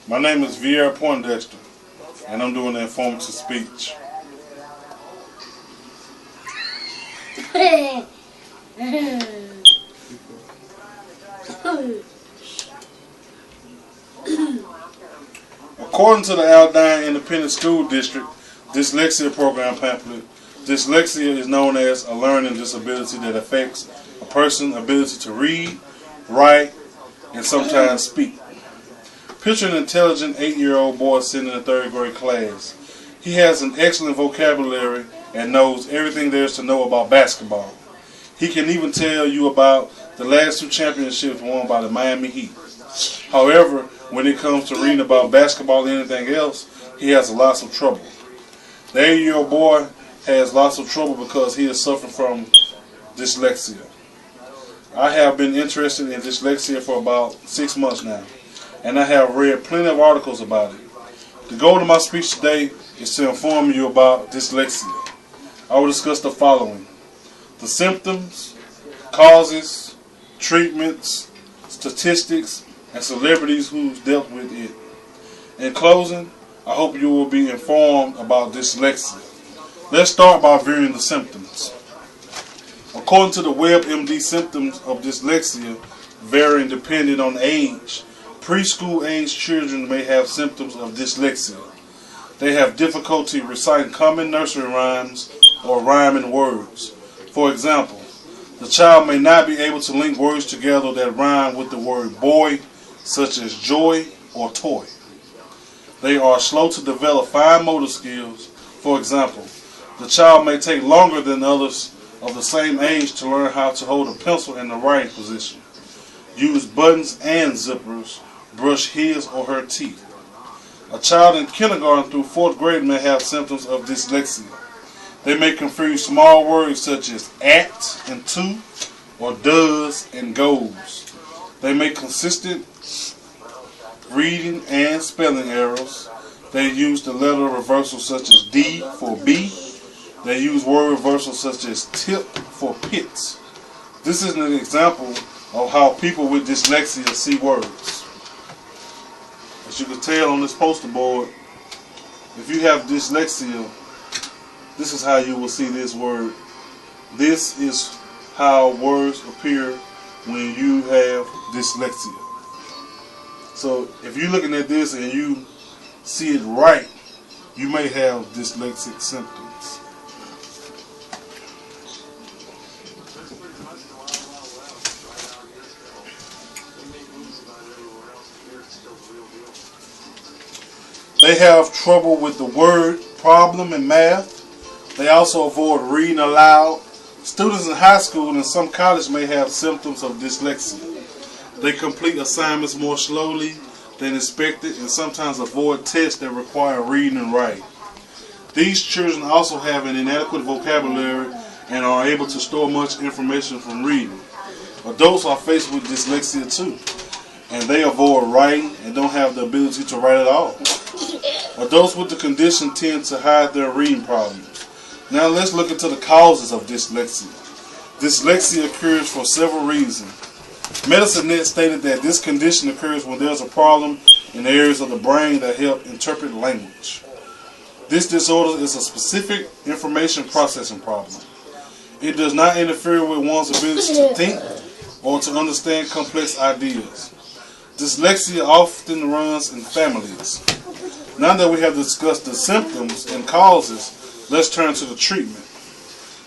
My name is Vierre Poindexter, and I'm doing the informative speech. According to the Aldine Independent School District Dyslexia Program pamphlet, dyslexia is known as a learning disability that affects a person's ability to read, write, and sometimes speak. Picture an intelligent 8-year-old boy sitting in a 3rd grade class. He has an excellent vocabulary and knows everything there is to know about basketball. He can even tell you about the last 2 championships won by the Miami Heat. However, when it comes to reading about basketball and anything else, he has lots of trouble. The 8-year-old boy has lots of trouble because he is suffering from dyslexia. I have been interested in dyslexia for about 6 months now, and I have read plenty of articles about it. The goal of my speech today is to inform you about dyslexia. I will discuss the following: the symptoms, causes, treatments, statistics, and celebrities who's dealt with it. In closing, I hope you will be informed about dyslexia. Let's start by viewing the symptoms. According to the WebMD, symptoms of dyslexia vary depending on age. Preschool age children may have symptoms of dyslexia. They have difficulty reciting common nursery rhymes or rhyming words. For example, the child may not be able to link words together that rhyme with the word boy, such as joy or toy. They are slow to develop fine motor skills. For example, the child may take longer than others of the same age to learn how to hold a pencil in the writing position, use buttons and zippers, brush his or her teeth. A child in kindergarten through 4th grade may have symptoms of dyslexia. They may confuse small words such as at and to, or does and goes. They make consistent reading and spelling errors. They use the letter reversal such as D for B. They use word reversal such as tip for pits. This is an example of how people with dyslexia see words. As you can tell on this poster board, if you have dyslexia, this is how you will see this word. This is how words appear when you have dyslexia. So if you're looking at this and you see it right, you may have dyslexic symptoms. They have trouble with the word problem in math. They also avoid reading aloud. Students in high school and some college may have symptoms of dyslexia. They complete assignments more slowly than expected and sometimes avoid tests that require reading and writing. These children also have an inadequate vocabulary and are able to store much information from reading. Adults are faced with dyslexia too, and they avoid writing and don't have the ability to write at all. Adults with the condition tend to hide their reading problems. Now let's look into the causes of dyslexia. Dyslexia occurs for several reasons. MedicineNet stated that this condition occurs when there's a problem in the areas of the brain that help interpret language. This disorder is a specific information processing problem. It does not interfere with one's ability to think or to understand complex ideas. Dyslexia often runs in families. Now that we have discussed the symptoms and causes, let's turn to the treatment.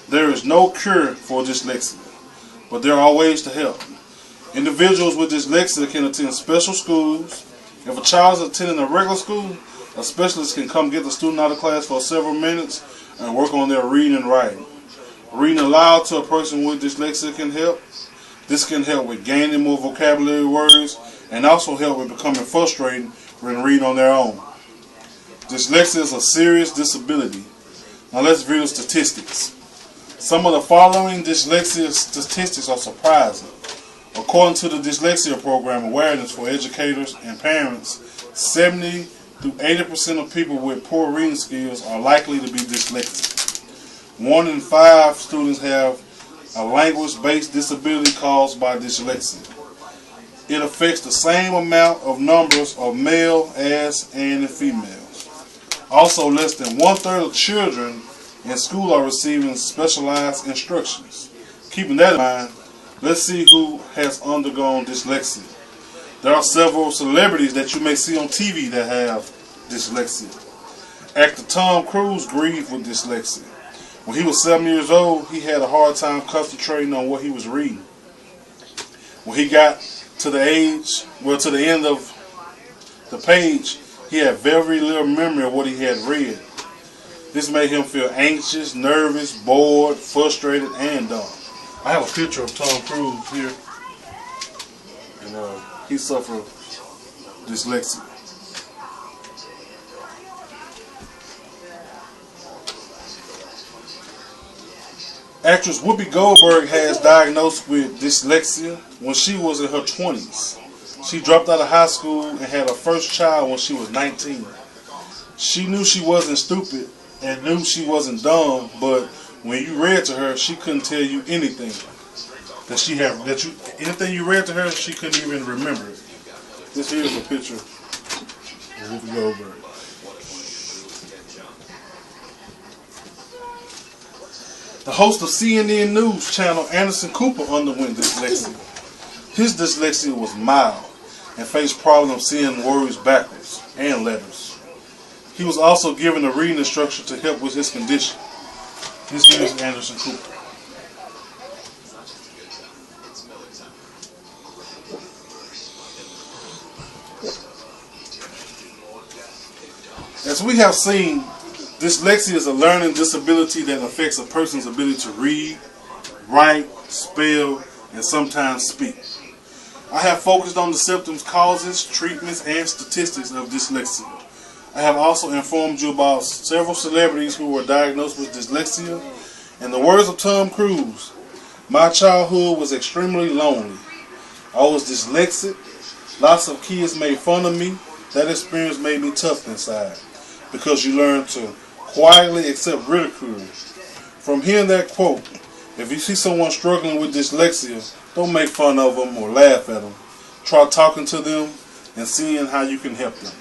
There is no cure for dyslexia, but there are ways to help. Individuals with dyslexia can attend special schools. If a child is attending a regular school, a specialist can come get the student out of class for several minutes and work on their reading and writing. Reading aloud to a person with dyslexia can help. This can help with gaining more vocabulary words and also help with becoming frustrated when reading on their own. Dyslexia is a serious disability. Now let's view the statistics. Some of the following dyslexia statistics are surprising. According to the Dyslexia Program Awareness for Educators and Parents, 70 to 80% of people with poor reading skills are likely to be dyslexic. 1 in 5 students have a language-based disability caused by dyslexia. it affects the same amount of numbers of male as and in females. Also, less than 1/3 of children in school are receiving specialized instructions. Keeping that in mind, let's see who has undergone dyslexia. There are several celebrities that you may see on TV that have dyslexia. Actor Tom Cruise grieved with dyslexia. When he was 7 years old, he had a hard time concentrating on what he was reading. When he got to the end of the page, he had very little memory of what he had read. This made him feel anxious, nervous, bored, frustrated, and dumb. I have a picture of Tom Cruise here, and he suffered dyslexia. Actress Whoopi Goldberg has diagnosed with dyslexia when she was in her 20s. She dropped out of high school and had her first child when she was 19. She knew she wasn't stupid and knew she wasn't dumb, but when you read to her, she couldn't tell you anything anything you read to her, she couldn't even remember it. This here is a picture of Whoopi Goldberg. The host of CNN News channel, Anderson Cooper, underwent dyslexia. His dyslexia was mild and faced problems seeing words backwards and letters. He was also given a reading instruction to help with his condition. This here is Anderson Cooper. As we have seen, dyslexia is a learning disability that affects a person's ability to read, write, spell, and sometimes speak. I have focused on the symptoms, causes, treatments, and statistics of dyslexia. I have also informed you about several celebrities who were diagnosed with dyslexia. In the words of Tom Cruise, my childhood was extremely lonely. I was dyslexic. Lots of kids made fun of me. That experience made me tough inside, because you learn to quietly accept ridicule. From hearing that quote, if you see someone struggling with dyslexia, don't make fun of them or laugh at them. Try talking to them and seeing how you can help them.